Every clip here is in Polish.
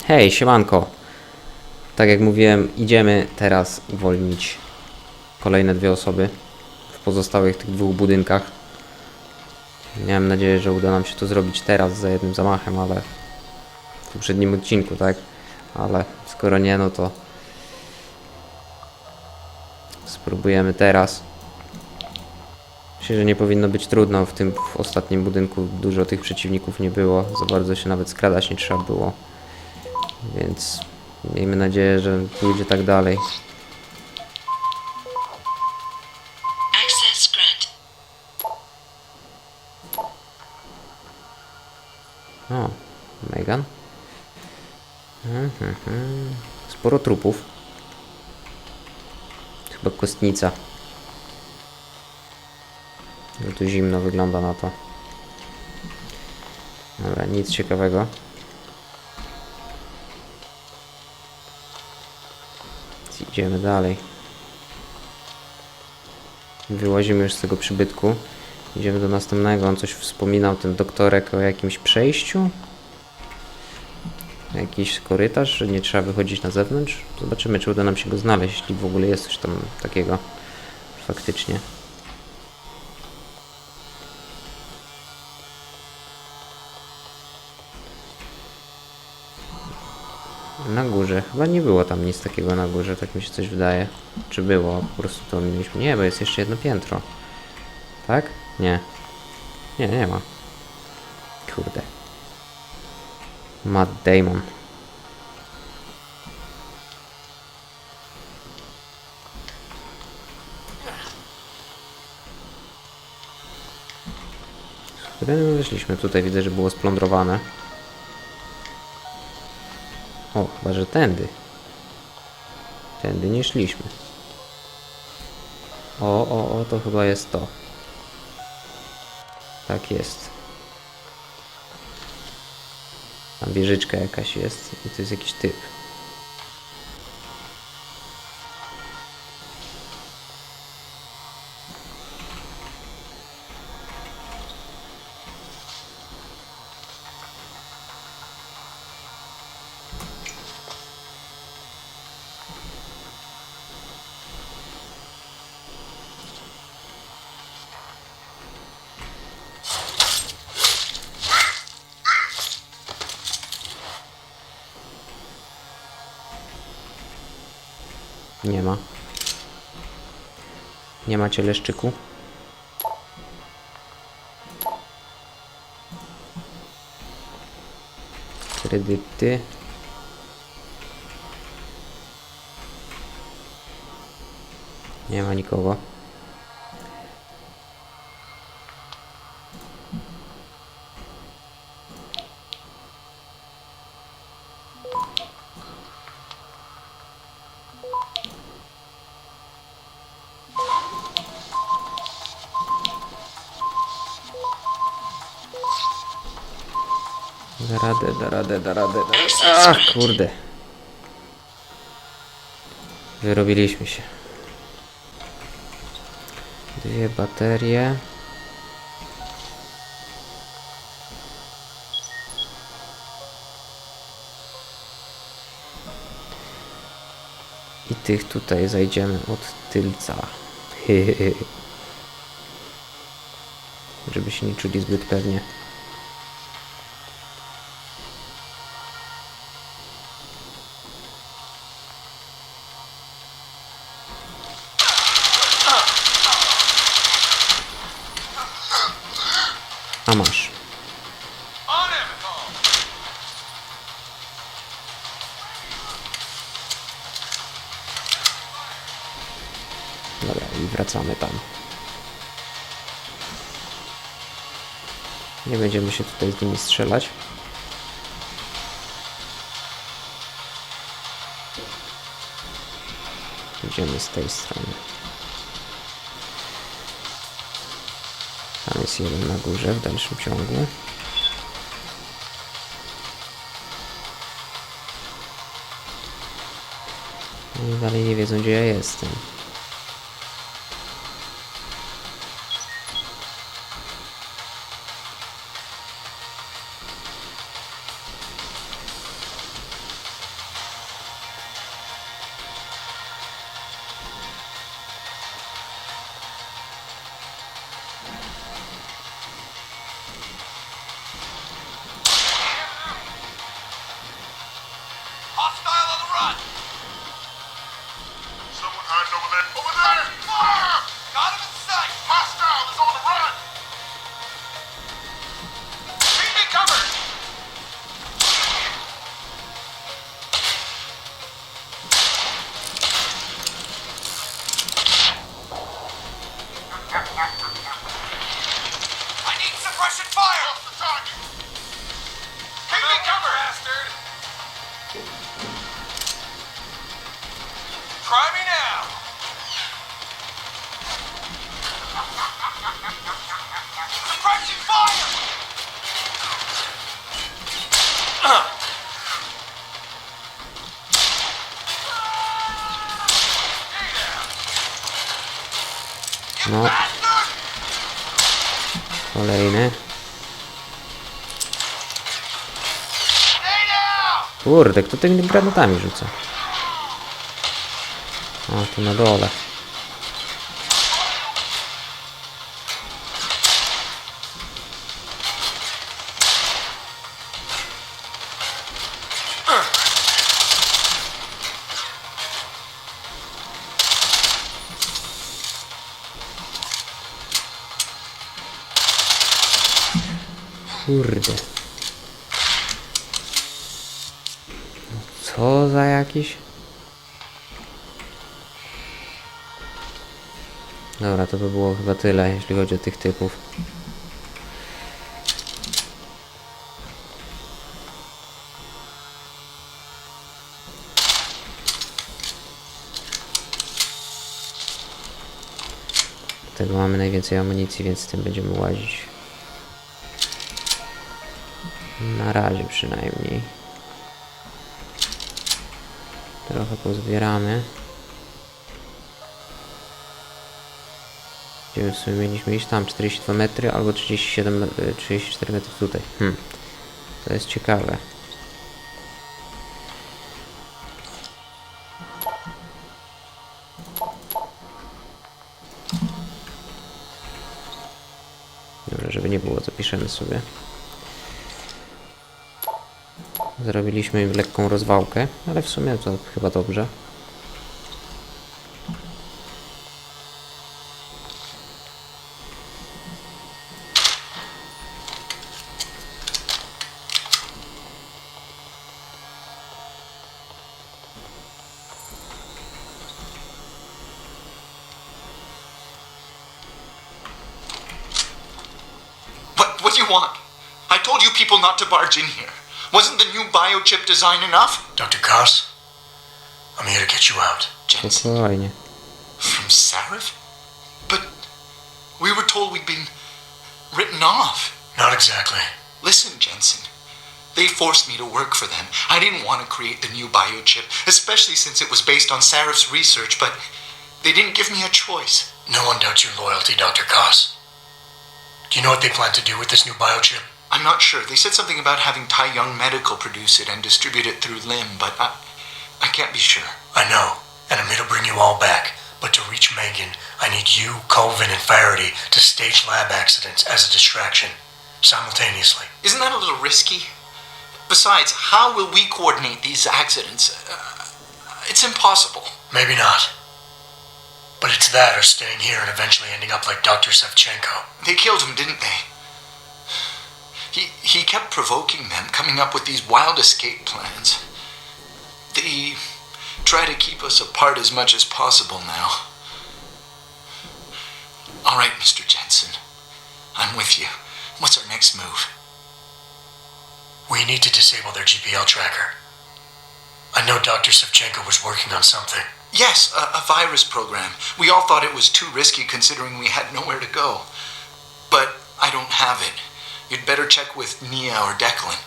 Hej, siemanko. Tak jak mówiłem, idziemy teraz uwolnić kolejne 2 osoby w pozostałych tych 2 budynkach. Miałem nadzieję, że uda nam się to zrobić teraz za jednym zamachem, ale w poprzednim odcinku, tak? Ale skoro nie, no to spróbujemy teraz. Myślę, że nie powinno być trudno. W ostatnim budynku dużo tych przeciwników nie było. Za bardzo się nawet skradać nie trzeba było. Więc miejmy nadzieję, że pójdzie tak dalej. O, Megan. Sporo trupów. Chyba kostnica. No tu zimno wygląda na to. Dobra, nic ciekawego. Idziemy dalej. Wyłazimy już z tego przybytku. Idziemy do następnego. On coś wspominał, ten doktorek, o jakimś przejściu. Jakiś korytarz, że nie trzeba wychodzić na zewnątrz. Zobaczymy, czy uda nam się go znaleźć, jeśli w ogóle jest coś tam takiego faktycznie. Na górze. Chyba nie było tam nic takiego na górze, tak mi się coś wydaje. Czy było? Po prostu to mieliśmy. Nie, bo jest jeszcze jedno piętro. Tak? Nie. Nie, nie ma. Kurde. Matt Damon. Z którym wyszliśmy? Tutaj widzę, że było splądrowane. O, chyba, że tędy. Tędy nie szliśmy. O, to chyba jest to. Tak jest. Tam wieżyczka jakaś jest i to jest jakiś typ. Nie ma. Nie macie leszczyku. Kredyty. Nie ma nikogo. Da radę. Ach, kurde. Wyrobiliśmy się. 2 baterie. I tych tutaj zajdziemy od tylca. Żeby się nie czuli zbyt pewnie. A masz. Dobra, i wracamy tam. Nie będziemy się tutaj z nimi strzelać. Idziemy z tej strony. Tam jest jeden na górze w dalszym ciągu. Oni dalej nie wiedzą, gdzie ja jestem. on the run! Someone hiding over there. Over there! Fire! Got him in sight! Hostile is on the run! Keep me covered! I need suppression fire! Off the target! Keep me covered, bastard! Try me now! Suppression fire! No. Kolejny. Kurde, kto tymi granatami rzuca? O, tu na dole. Kurde. Co za jakiś? Dobra, to by było chyba tyle, jeśli chodzi o tych typów. Tego mamy najwięcej amunicji, więc z tym będziemy łazić. Na razie przynajmniej. Trochę pozbieramy. Gdzie w sumie mieliśmy iść? Tam 42 metry albo 34 metry tutaj. To jest ciekawe. Dobra, żeby nie było, zapiszemy sobie. Zrobiliśmy im lekką rozwałkę, ale w sumie to chyba dobrze. What do you want? I told you people not to barge in here. Wasn't the new biochip design enough? Dr. Koss, I'm here to get you out. Jensen? Spokojnie. From Sarif? But we were told we'd been written off. Not exactly. Listen, Jensen. They forced me to work for them. I didn't want to create the new biochip, especially since it was based on Sarif's research, but they didn't give me a choice. No one doubts your loyalty, Dr. Koss. Do you know what they plan to do with this new biochip? I'm not sure. They said something about having Tai Young Medical produce it and distribute it through Lim, but I can't be sure. I know, and I'm here to bring you all back. But to reach Megan, I need you, Colvin, and Faraday to stage lab accidents as a distraction, simultaneously. Isn't that a little risky? Besides, how will we coordinate these accidents? It's impossible. Maybe not. But it's that or staying here and eventually ending up like Dr. Sevchenko. They killed him, didn't they? He kept provoking them, coming up with these wild escape plans. They try to keep us apart as much as possible now. All right, Mr. Jensen. I'm with you. What's our next move? We need to disable their GPL tracker. I know Dr. Sevchenko was working on something. Yes, a virus program. We all thought it was too risky considering we had nowhere to go. But I don't have it. You'd better check with Nia or Declan.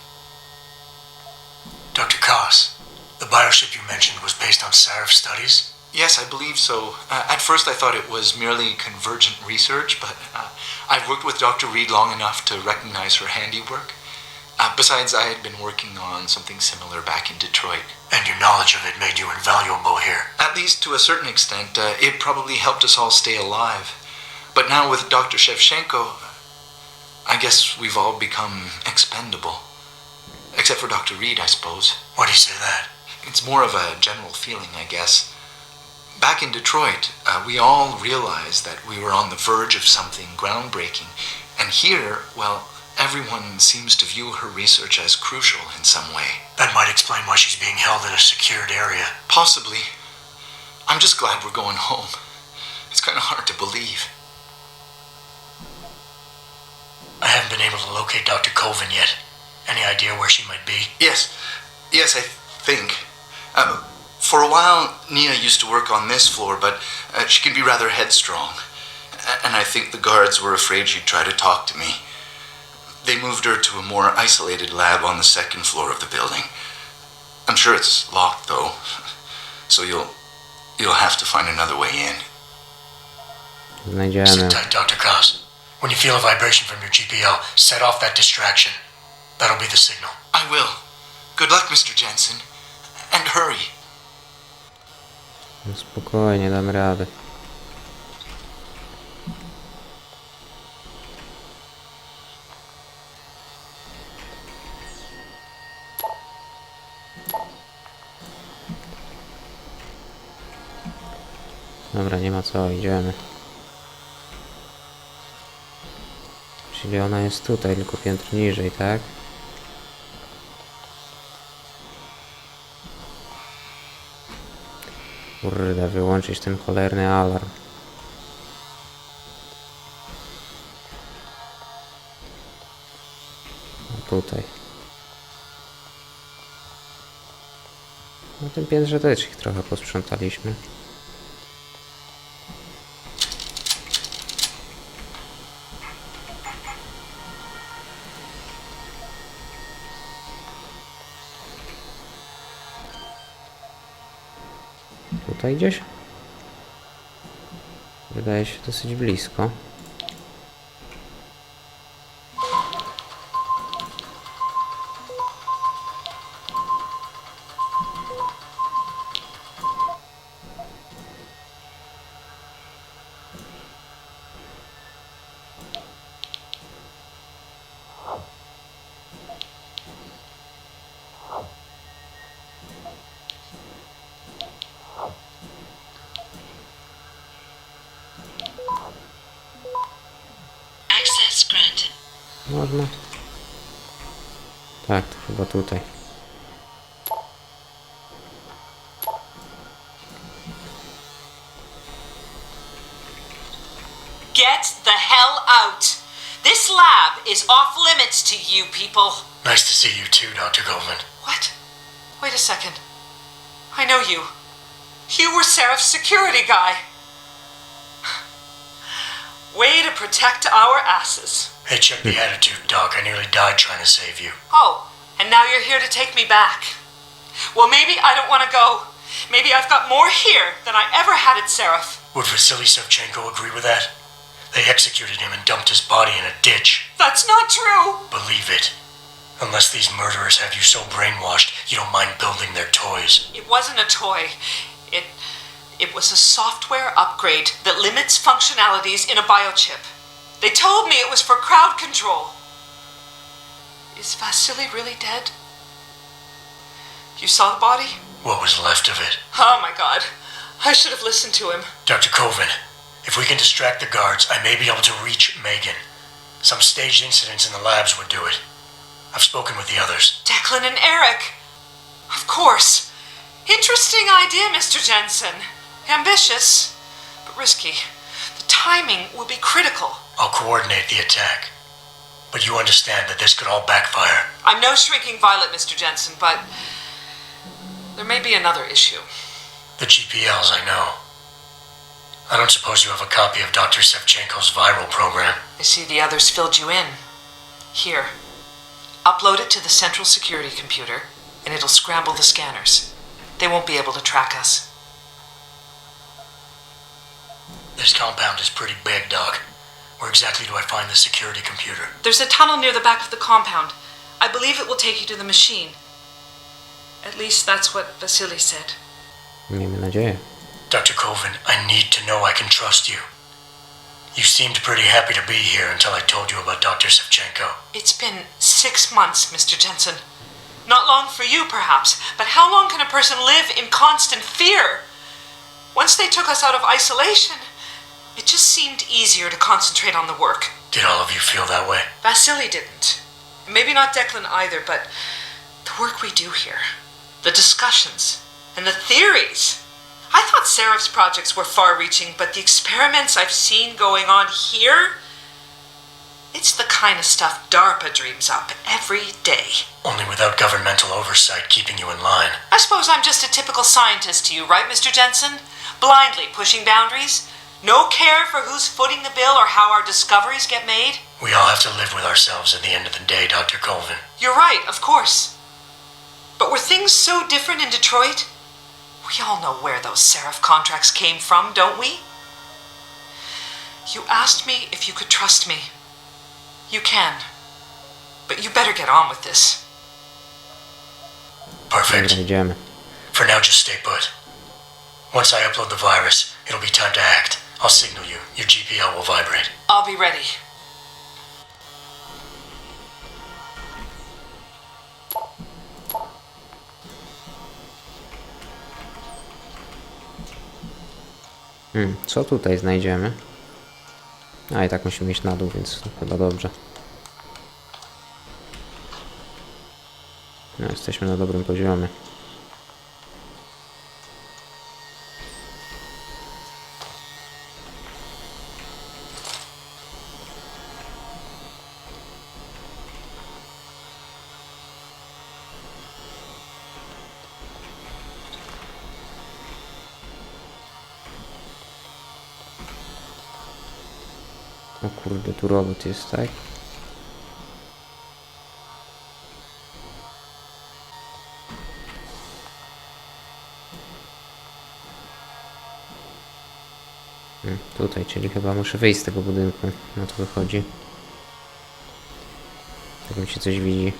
Dr. Koss, the biochip you mentioned was based on Sarif studies? Yes, I believe so. At first I thought it was merely convergent research, but I've worked with Dr. Reed long enough to recognize her handiwork. Besides, I had been working on something similar back in Detroit. And your knowledge of it made you invaluable here. At least to a certain extent, it probably helped us all stay alive. But now with Dr. Shevchenko, I guess we've all become expendable. Except for Dr. Reed, I suppose. Why do you say that? It's more of a general feeling, I guess. Back in Detroit, we all realized that we were on the verge of something groundbreaking. And here, well, everyone seems to view her research as crucial in some way. That might explain why she's being held in a secured area. Possibly. I'm just glad we're going home. It's kind of hard to believe. I haven't been able to locate Dr. Colvin yet. Any idea where she might be? Yes, I think. For a while, Nia used to work on this floor, but she can be rather headstrong. And I think the guards were afraid she'd try to talk to me. They moved her to a more isolated lab on the second floor of the building. I'm sure it's locked, though, so you'll have to find another way in. Znajdziemy. Sit tight, Dr. Koss. When you feel a vibration from your GPL, set off that distraction. That'll be the signal. I will. Good luck, Mr. Jensen. And hurry. No spokojnie, dam radę. Dobra, nie ma co, idziemy. Czyli ona jest tutaj, tylko piętro niżej, tak? Kurde, wyłączyć ten cholerny alarm. No tutaj. Na tym piętrze też ich trochę posprzątaliśmy. Tutaj gdzieś? Wydaje się dosyć blisko. Można? Tak, to chyba tutaj. Get the hell out! This lab is off limits to you people. Nice to see you too, Dr. Colvin. What? Wait a second. I know you. You were Sarif's security guy. Way to protect our asses. Hey, check the attitude, Doc. I nearly died trying to save you. Oh, and now you're here to take me back. Well, maybe I don't want to go. Maybe I've got more here than I ever had at Sarif. Would Vasily Savchenko agree with that? They executed him and dumped his body in a ditch. That's not true. Believe it. Unless these murderers have you so brainwashed, you don't mind building their toys. It wasn't a toy. It was a software upgrade that limits functionalities in a biochip. They told me it was for crowd control. Is Vasily really dead? You saw the body? What was left of it? Oh my god. I should have listened to him. Dr. Colvin, if we can distract the guards, I may be able to reach Megan. Some staged incidents in the labs would do it. I've spoken with the others. Declan and Eric. Of course. Interesting idea, Mr. Jensen. Ambitious, but risky. The timing will be critical. I'll coordinate the attack. But you understand that this could all backfire. I'm no shrinking violet, Mr. Jensen, but there may be another issue. The GPLs, I know. I don't suppose you have a copy of Dr. Savchenko's viral program. I see the others filled you in. Here. Upload it to the central security computer, and it'll scramble the scanners. They won't be able to track us. This compound is pretty big, Doc. Where exactly do I find the security computer? There's a tunnel near the back of the compound. I believe it will take you to the machine. At least that's what Vasily said. Miejmy nadzieję. Dr. Colvin, I need to know I can trust you. You seemed pretty happy to be here until I told you about Dr. Savchenko. It's been 6 months, Mr. Jensen. Not long for you, perhaps, but how long can a person live in constant fear? Once they took us out of isolation, it just seemed easier to concentrate on the work. Did all of you feel that way? Vasily didn't. Maybe not Declan either, but the work we do here, the discussions, and the theories. I thought Sarif's projects were far-reaching, but the experiments I've seen going on here, it's the kind of stuff DARPA dreams up every day. Only without governmental oversight keeping you in line. I suppose I'm just a typical scientist to you, right, Mr. Jensen? Blindly pushing boundaries? No care for who's footing the bill or how our discoveries get made? We all have to live with ourselves at the end of the day, Dr. Colvin. You're right, of course. But were things so different in Detroit? We all know where those Sarif contracts came from, don't we? You asked me if you could trust me. You can. But you better get on with this. Perfect. Dobra, idziemy. For now, just stay put. Once I upload the virus, it'll be time to act. I'll signal you. Your GPL will vibrate. I'll be ready. Co tutaj znajdziemy? A i tak musimy iść na dół, więc chyba dobrze. No, jesteśmy na dobrym poziomie. O kurde, tu robot jest, tak? Tutaj, czyli chyba muszę wyjść z tego budynku. Na to wychodzi. Tak mi się coś widzi.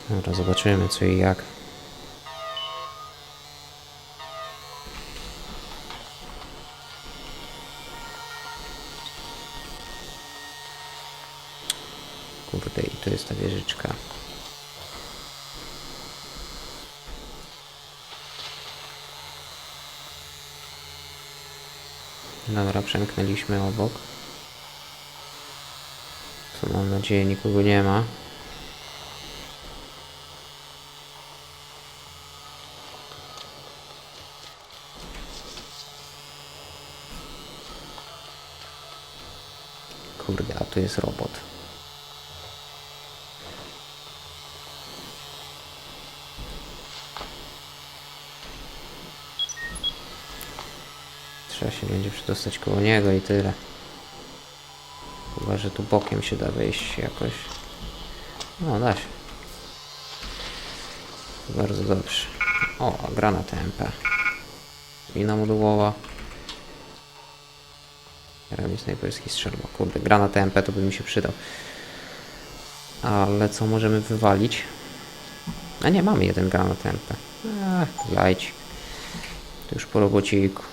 Dobra, zobaczymy co i jak. Kurde, i to jest ta wieżyczka. Dobra, przemknęliśmy obok. Tu mam nadzieję nikogo nie ma. Kurde, a tu jest robot. Trzeba się będzie przedostać koło niego i tyle. Chyba, że tu bokiem się da wejść jakoś. No, da się. Bardzo dobrze. O, granat MP. Mina modułowa. Ramię snajperski strzelba. Kurde, granat MP to by mi się przydał. Ale co możemy wywalić? A nie, mamy jeden granat MP. Lajdź. To już po robociku.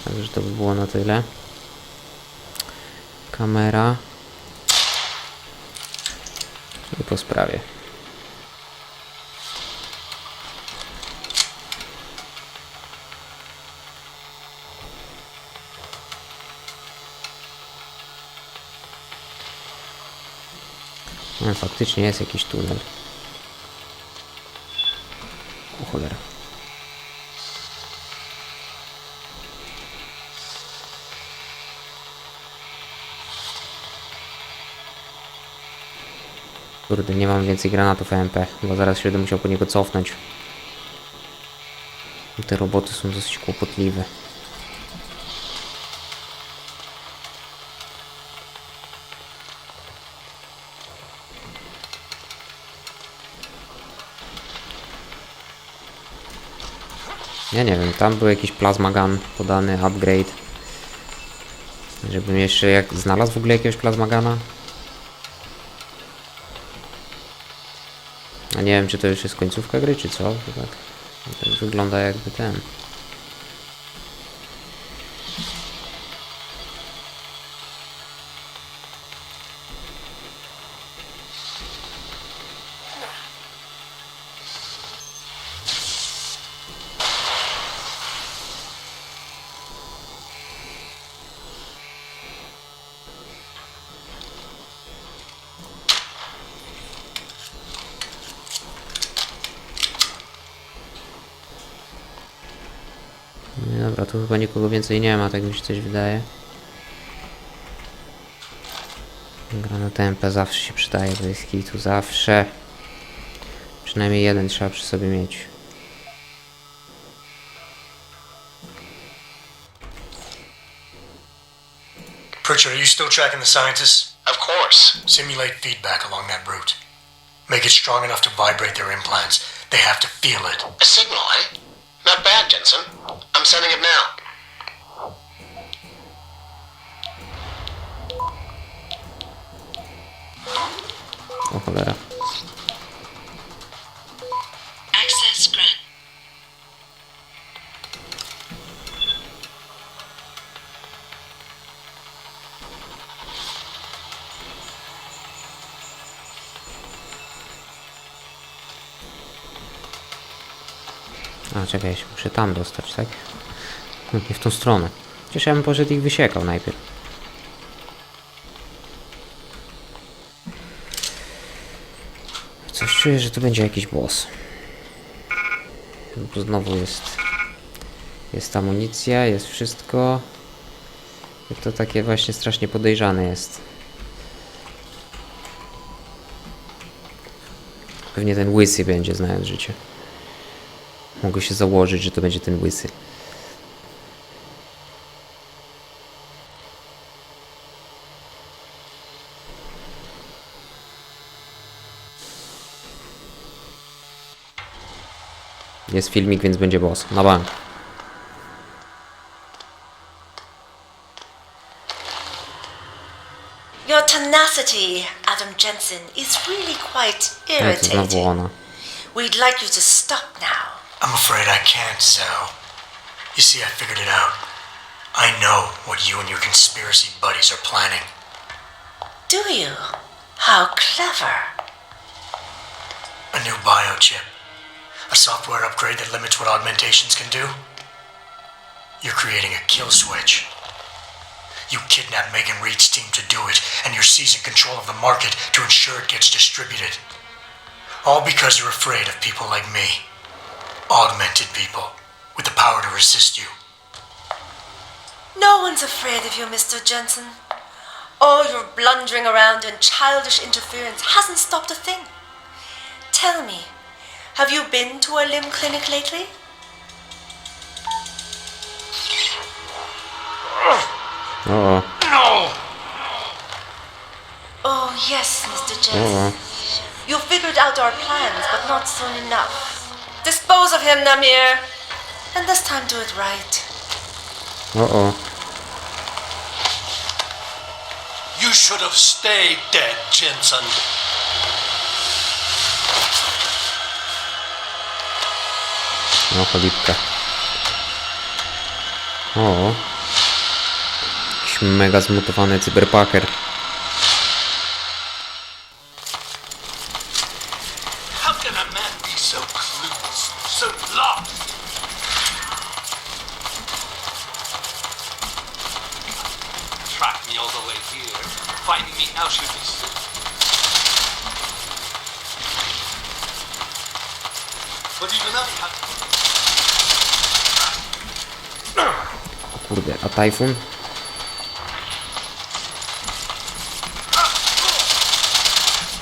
Także to by było na tyle. Kamera. I po sprawie. No, faktycznie jest jakiś tunel. O cholera. Kurde, nie mam więcej granatów EMP, bo zaraz się będę musiał po niego cofnąć. Te roboty są dosyć kłopotliwe. Ja nie wiem, tam był jakiś plasma gun podany, upgrade. Żebym jeszcze znalazł w ogóle jakiegoś plasma guna. A nie wiem, czy to już jest końcówka gry, czy co? To tak wygląda jakby ten. Dobra, tu chyba nikogo więcej nie ma, tak mi się coś wydaje. Granat MP zawsze się przydaje, to jest hitu, zawsze. Przynajmniej jeden trzeba przy sobie mieć. Pritchard, are you still tracking the scientists? Of course. Simulate feedback along that route. Make it strong enough to vibrate their implants. They have to feel it. A signal, eh? Not bad, Jensen. I'm sending it now. O cholera. Access grant. A, czekaj, ja się muszę tam dostać, tak? No, nie w tą stronę. Przecież ja bym poszedł ich wysiekał najpierw. Coś czuję, że tu będzie jakiś boss. Bo znowu jest amunicja, jest wszystko. I to takie właśnie strasznie podejrzane jest. Pewnie ten łysy będzie, znając życie. Mogę się założyć, że to będzie ten łysy. Jest filmik, więc będzie boss. Na bank. Your tenacity, Adam Jensen, is really quite No to znowu irritating. ona. We'd like you to stop now. I'm afraid I can't, Sal. You see, I figured it out. I know what you and your conspiracy buddies are planning. Do you? How clever. A new biochip. A software upgrade that limits what augmentations can do. You're creating a kill switch. You kidnapped Megan Reed's team to do it, and you're seizing control of the market to ensure it gets distributed. All because you're afraid of people like me. Augmented people with the power to resist you. No one's afraid of you, Mr. Jensen. All your blundering around and childish interference hasn't stopped a thing. Tell me, have you been to a limb clinic lately? O, No! Oh, yes, Mr. Jensen. You figured out our plans, but not soon enough. Dispose of him, Namir. And this time do it right. o. You should have stayed dead, Jensen. No, cholipka. O. Jakiś mega zmutowany cyberpaker. How can a man be so clueless, so lost? Track me all the way here. Finding me out should be soon. But even I have... Kurde, a Tajfun?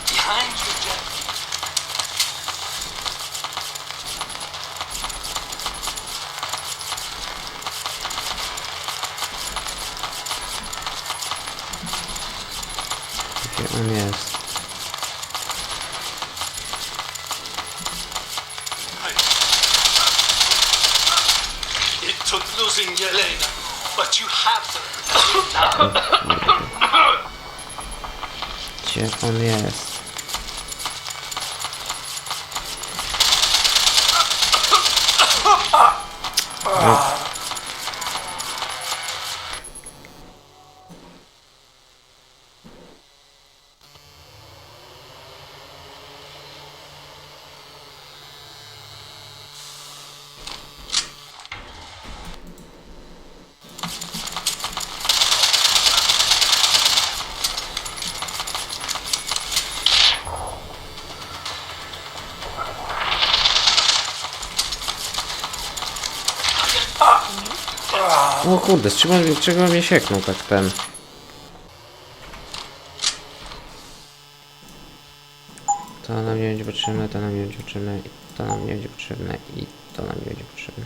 Behind you, Yelena, but you have to now. Gdzie on jest? O kurde, z czego mnie sieknął tak ten? To nam nie będzie potrzebne, to nam nie będzie potrzebne, i to nam nie będzie potrzebne, i to nam nie będzie potrzebne.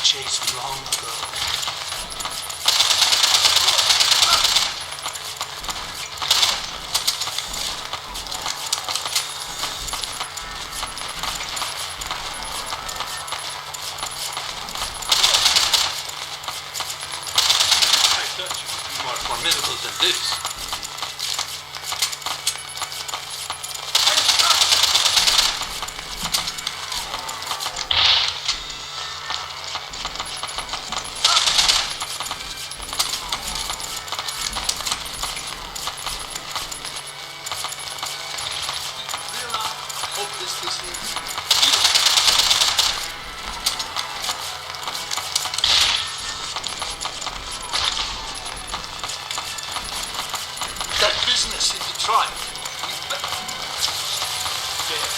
Chase long ago. I thought you would be more formidable than this. That business in Detroit. There.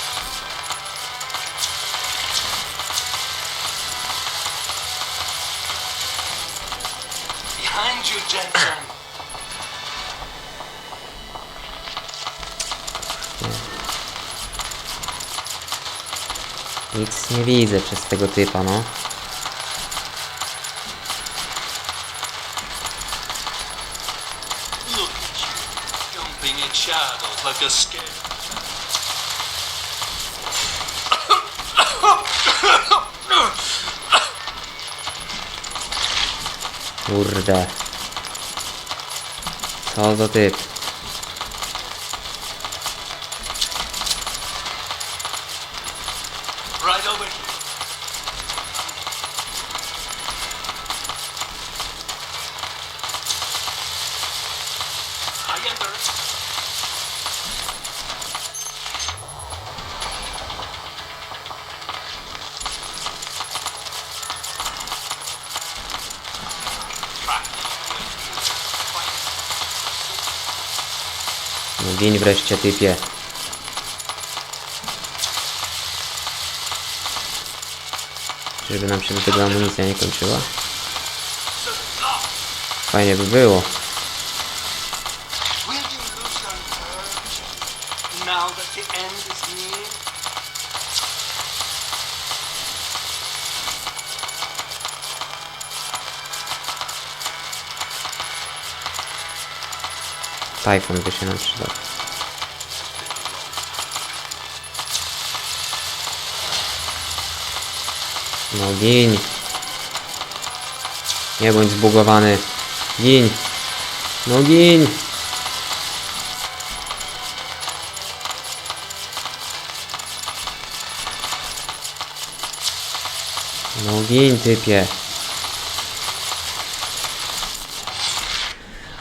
Behind you, Jensen. Nic nie widzę przez tego typa, no. Look at you, jumping in shadows like a scared. Kurde. Co za typ? Right over here. I enter. No gin wreszcie, typie. Żeby nam się do tego amunicja nie kończyła. Fajnie by było. Will you lose your nerve now that the end is near? Tajfun by się nam przydał. No gin. Nie bądź zbugowany. Gin. No gin. No gin, typie.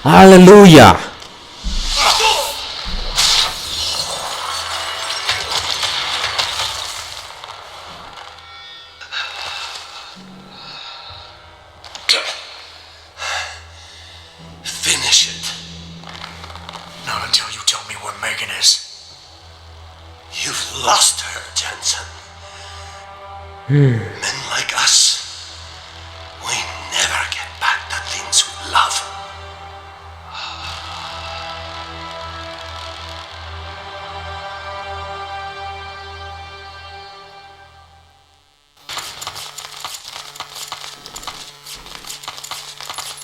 Alleluja! Finish it. Not until you tell me where Megan is. You've lost her, Jensen. Men like us, we never get back the things we love.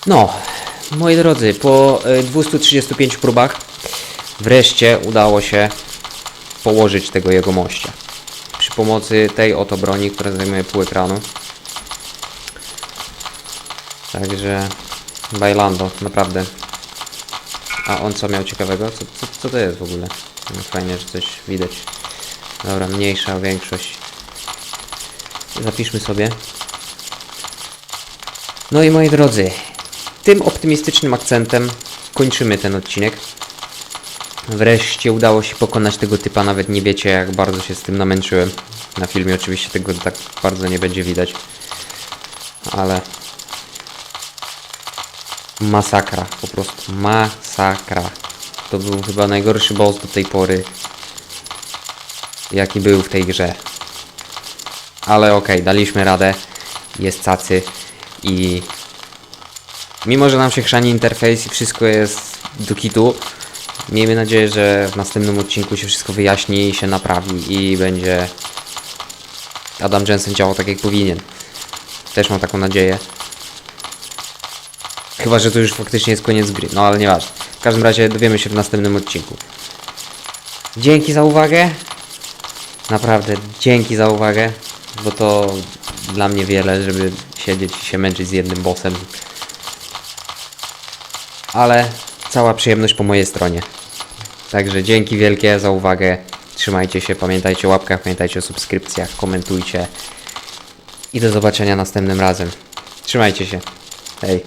No, moi drodzy, po 235 próbach wreszcie udało się położyć tego jegomościa. Przy pomocy tej oto broni, która zajmuje pół ekranu. Także bailando, naprawdę. A on co miał ciekawego? Co to jest w ogóle? No, fajnie, że coś widać. Dobra, mniejsza większość. Zapiszmy sobie. No i moi drodzy, tym optymistycznym akcentem kończymy ten odcinek. Wreszcie udało się pokonać tego typa, nawet nie wiecie jak bardzo się z tym namęczyłem. Na filmie oczywiście tego tak bardzo nie będzie widać. Ale masakra, po prostu masakra. To był chyba najgorszy boss do tej pory, jaki był w tej grze. Ale okej, daliśmy radę. Jest cacy i mimo, że nam się chrzani interfejs i wszystko jest do kitu, miejmy nadzieję, że w następnym odcinku się wszystko wyjaśni i się naprawi i będzie Adam Jensen działał tak jak powinien. Też mam taką nadzieję. Chyba, że to już faktycznie jest koniec gry, no ale nieważne. W każdym razie dowiemy się w następnym odcinku. Dzięki za uwagę. Naprawdę dzięki za uwagę, bo to dla mnie wiele, żeby siedzieć i się męczyć z jednym bossem. Ale cała przyjemność po mojej stronie. Także dzięki wielkie za uwagę. Trzymajcie się, pamiętajcie o łapkach, pamiętajcie o subskrypcjach, komentujcie. I do zobaczenia następnym razem. Trzymajcie się. Hej.